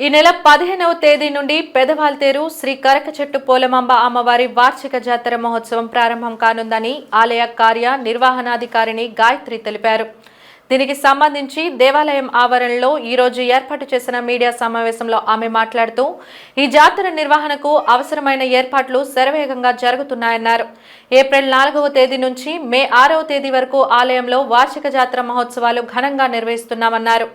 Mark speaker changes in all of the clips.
Speaker 1: ఈ నెల 15వ తేదీ నుండి పెదవాల్తేరు శ్రీ కరకచెట్టు పోలమాంబ అమ్మవారి వార్షిక జాతర మహోత్సవం ప్రారంభం కానుందని ఆలయ కార్య నిర్వహణాధికారిని గాయత్రి తెలిపారు. దీనికి సంబంధించి దేవాలయం ఆవరణలో ఈ రోజు ఏర్పాటు చేసిన మీడియా సమావేశంలో ఆమె మాట్లాడుతూ ఈ జాతర నిర్వహణకు అవసరమైన ఏర్పాట్లు శరవేగంగా జరుగుతున్నాయన్నారు. ఏప్రిల్ 4వ తేదీ నుంచి మే 6వ తేదీ వరకు ఆలయంలో వార్షిక జాతర మహోత్సవాలు ఘనంగా నిర్వహిస్తున్నామన్నారు.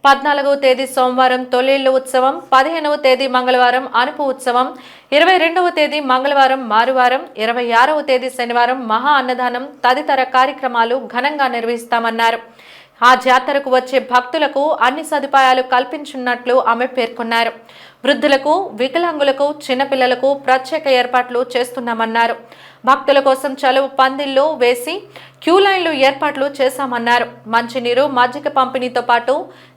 Speaker 1: 14వ తేదీ సోమవారం తొలిళ్లు ఉత్సవం, 15వ తేదీ మంగళవారం అనుపు ఉత్సవం, 22వ తేదీ మంగళవారం మారువారం, 26వ తేదీ శనివారం మహా అన్నదానం తదితర కార్యక్రమాలు ఘనంగా నిర్వహిస్తామన్నారు. ఆ జాతరకు వచ్చే భక్తులకు అన్ని సదుపాయాలు కల్పించున్నట్లు ఆమె పేర్కొన్నారు. వృద్ధులకు, వికలాంగులకు, చిన్నపిల్లలకు ప్రత్యేక ఏర్పాట్లు చేస్తున్నామన్నారు. భక్తుల కోసం చలువు పందిళ్లు వేసి క్యూ లైన్లు ఏర్పాట్లు చేశామన్నారు. మంచినీరు, మజ్జిగ పంపిణీతో పాటు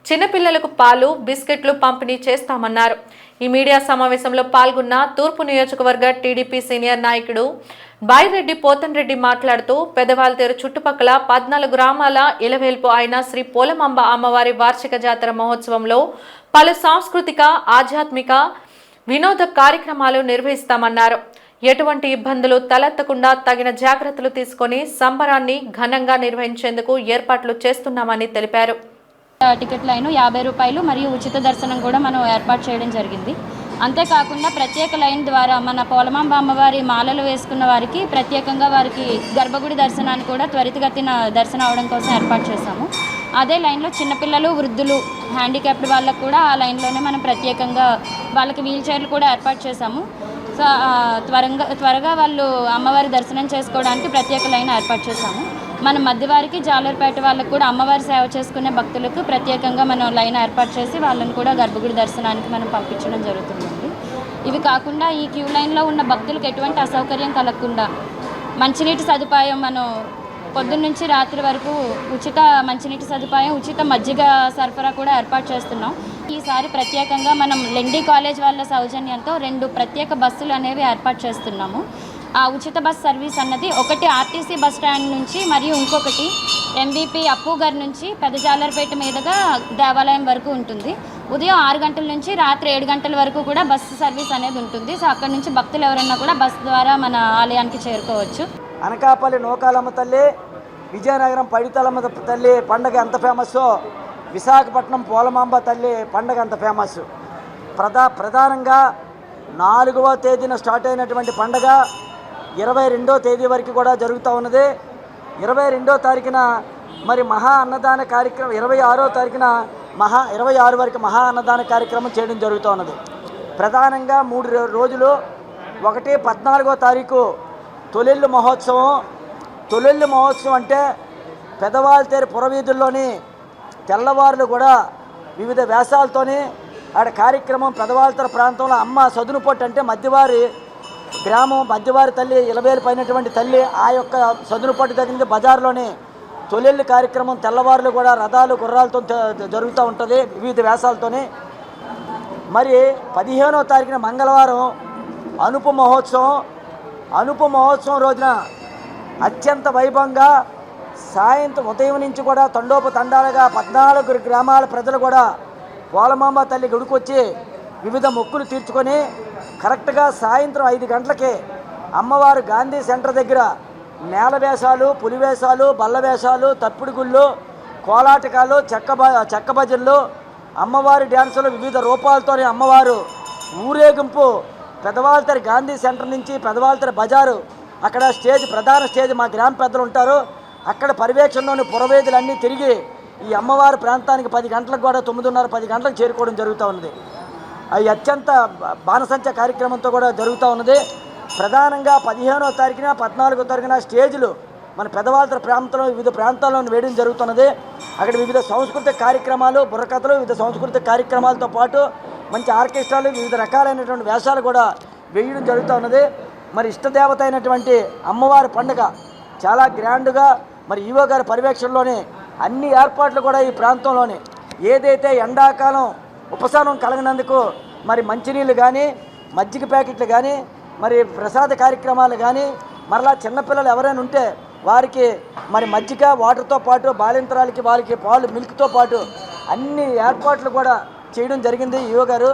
Speaker 1: చిన్నపిల్లలకు పాలు, బిస్కెట్లు పంపిణీ చేస్తామన్నారు. ఈ మీడియా సమావేశంలో పాల్గొన్న తూర్పు నియోజకవర్గ టీడీపీ సీనియర్ నాయకుడు బాయిరెడ్డి పోతన్ రెడ్డి మాట్లాడుతూ పెదవాల్తేరు చుట్టుపక్కల 14 గ్రామాల ఇలవేల్పు అయిన శ్రీ పోలమాంబ అమ్మవారి వార్షిక జాతర మహోత్సవంలో పలు సాంస్కృతిక, ఆధ్యాత్మిక, వినోద కార్యక్రమాలు నిర్వహిస్తామన్నారు. ఎటువంటి ఇబ్బందులు తలెత్తకుండా తగిన జాగ్రత్తలు తీసుకొని సంబరాన్ని ఘనంగా నిర్వహించేందుకు ఏర్పాట్లు చేస్తున్నామని తెలిపారు.
Speaker 2: టికెట్ లైన్ 50 రూపాయలు మరియు ఉచిత దర్శనం కూడా మనం ఏర్పాటు చేయడం జరిగింది. అంతేకాకుండా ప్రత్యేక లైన్ ద్వారా మన పోలమాంబ అమ్మవారి మాలలు వేసుకున్న వారికి ప్రత్యేకంగా వారికి గర్భగుడి దర్శనాన్ని కూడా త్వరితగతిన దర్శనం అవడం కోసం ఏర్పాటు చేశాము. అదే లైన్లో చిన్నపిల్లలు, వృద్ధులు, హ్యాండిక్యాప్డ్ వాళ్ళకు కూడా ఆ లైన్లోనే మనం ప్రత్యేకంగా వాళ్ళకి వీల్ చైర్లు కూడా ఏర్పాటు చేశాము. సో త్వరగా వాళ్ళు అమ్మవారి దర్శనం చేసుకోవడానికి ప్రత్యేక లైన్ ఏర్పాటు చేశాము. మన మధ్యవారికి, జాలర్పేట వాళ్ళకు కూడా అమ్మవారి సేవ చేసుకునే భక్తులకు ప్రత్యేకంగా మనం లైన్ ఏర్పాటు చేసి వాళ్ళని కూడా గర్భగుడి దర్శనానికి మనం పంపించడం జరుగుతుందండి. ఇవి కాకుండా ఈ క్యూ లైన్లో ఉన్న భక్తులకు ఎటువంటి అసౌకర్యం కలగకుండా మంచినీటి సదుపాయం మనం పొద్దున్న నుంచి రాత్రి వరకు ఉచిత మంచినీటి సదుపాయం, ఉచిత మజ్జిగ సరఫరా కూడా ఏర్పాటు చేస్తున్నాం. ఈసారి ప్రత్యేకంగా మనం లెండి కాలేజ్ వాళ్ళ సౌజన్యంతో 2 ప్రత్యేక బస్సులు అనేవి ఏర్పాటు చేస్తున్నాము. ఆ ఉచిత బస్ సర్వీస్ అన్నది ఒకటి ఆర్టీసీ బస్ స్టాండ్ నుంచి మరియు ఇంకొకటి ఎంబీపీ అప్పు గారి నుంచి పెదజాలర్పేట మీదుగా దేవాలయం వరకు ఉంటుంది. ఉదయం 6 గంటల నుంచి రాత్రి 7 గంటల వరకు కూడా బస్సు సర్వీస్ అనేది ఉంటుంది. సో అక్కడ నుంచి భక్తులు ఎవరన్నా కూడా బస్ ద్వారా మన ఆలయానికి చేరుకోవచ్చు.
Speaker 3: అనకాపల్లి నూకాలమ్మ తల్లి, విజయనగరం పడితలమ్మ తల్లి పండగ ఎంత ఫేమస్, విశాఖపట్నం పోలమాంబ తల్లి పండగ అంత ఫేమస్. ప్రధానంగా 4వ తేదీన స్టార్ట్ అయినటువంటి పండగ 22వ తేదీ వరకు కూడా జరుగుతూ ఉన్నది. 22వ తారీఖున మరి మహా అన్నదాన కార్యక్రమం, 26వ తారీఖున 26 వరకు మహా అన్నదాన కార్యక్రమం చేయడం జరుగుతూ ఉన్నది. ప్రధానంగా 3 రోజులు. 1 14వ తారీఖు తొలిళ్ళు మహోత్సవం. తొలిళ్ళు మహోత్సవం అంటే పెదవాల్తేరు పురవీధుల్లోని తెల్లవారులు కూడా వివిధ వేషాలతోని ఆడ కార్యక్రమం. పెదవాల్తేరు ప్రాంతంలో అమ్మ సదునుపొట్టు అంటే మధ్యవారి గ్రామం, మధ్యవారి తల్లి ఇలవేలు పైనటువంటి తల్లి ఆ యొక్క సదునుపొట్టు దగ్గర బజార్లోని తొలిళ్ళు కార్యక్రమం తెల్లవారులు కూడా రథాలు, గుర్రాలతో జరుగుతూ ఉంటుంది వివిధ వేషాలతోని. మరి 15వ తారీఖున మంగళవారం అనుపు మహోత్సవం. అనుపు మహోత్సవం రోజున అత్యంత వైభవంగా సాయంత్రం ఉదయం నుంచి కూడా తండోపతండాలుగా 14 గ్రామాల ప్రజలు కూడా పోలమాంబ తల్లి గుడికొచ్చి వివిధ మొక్కులు తీర్చుకొని కరెక్ట్గా సాయంత్రం 5 గంటలకే అమ్మవారు గాంధీ సెంటర్ దగ్గర నేల వేషాలు, పులి వేషాలు, బల్ల వేషాలు, తప్పిడి గుళ్ళు, కోలాటకాలు, చెక్క భజనలు, అమ్మవారి డ్యాన్సులు వివిధ రూపాలతోనే అమ్మవారు ఊరేగింపు పెదవాల్తేరు గాంధీ సెంటర్ నుంచి పెదవాల్తేరు బజారు అక్కడ ప్రధాన స్టేజ్ మా గ్రామ పెద్దలు ఉంటారు. అక్కడ పర్యవేక్షణలోని పురవేదులన్నీ తిరిగి ఈ అమ్మవారి ప్రాంతానికి 10 గంటలకు కూడా 9:30, 10 గంటలకు చేరుకోవడం జరుగుతూ ఉన్నది. అవి అత్యంత బాణసంచ కార్యక్రమంతో కూడా జరుగుతూ ఉన్నది. ప్రధానంగా 15వ తారీఖున 14వ తారీఖున స్టేజ్లు మన పెదవాల్తేరు ప్రాంతంలో వివిధ ప్రాంతాల్లో వేయడం జరుగుతున్నది. అక్కడ వివిధ సాంస్కృతిక కార్యక్రమాలు, బుర్రకథలు, వివిధ సాంస్కృతిక కార్యక్రమాలతో పాటు మంచి ఆర్కెస్ట్రాలు, వివిధ రకాలైనటువంటి వేషాలు కూడా వేయడం జరుగుతూ ఉన్నది. మరి ఇష్టదేవత అయినటువంటి అమ్మవారి పండుగ చాలా గ్రాండ్గా మరి ఈవో గారి పర్యవేక్షణలోనే అన్ని ఏర్పాట్లు కూడా ఈ ప్రాంతంలోనే ఏదైతే ఎండాకాలం ఉపశమనం కలిగినందుకు మరి మంచినీళ్ళు కానీ, మజ్జిగ ప్యాకెట్లు కానీ, మరి ప్రసాద కార్యక్రమాలు కానీ, మరలా చిన్నపిల్లలు ఎవరైనా ఉంటే వారికి మరి మజ్జిగ, వాటర్తో పాటు బాలింతరాలకి వారికి పాలు, మిల్క్తో పాటు అన్ని ఏర్పాట్లు కూడా చేయడం జరిగింది ఈవో గారు.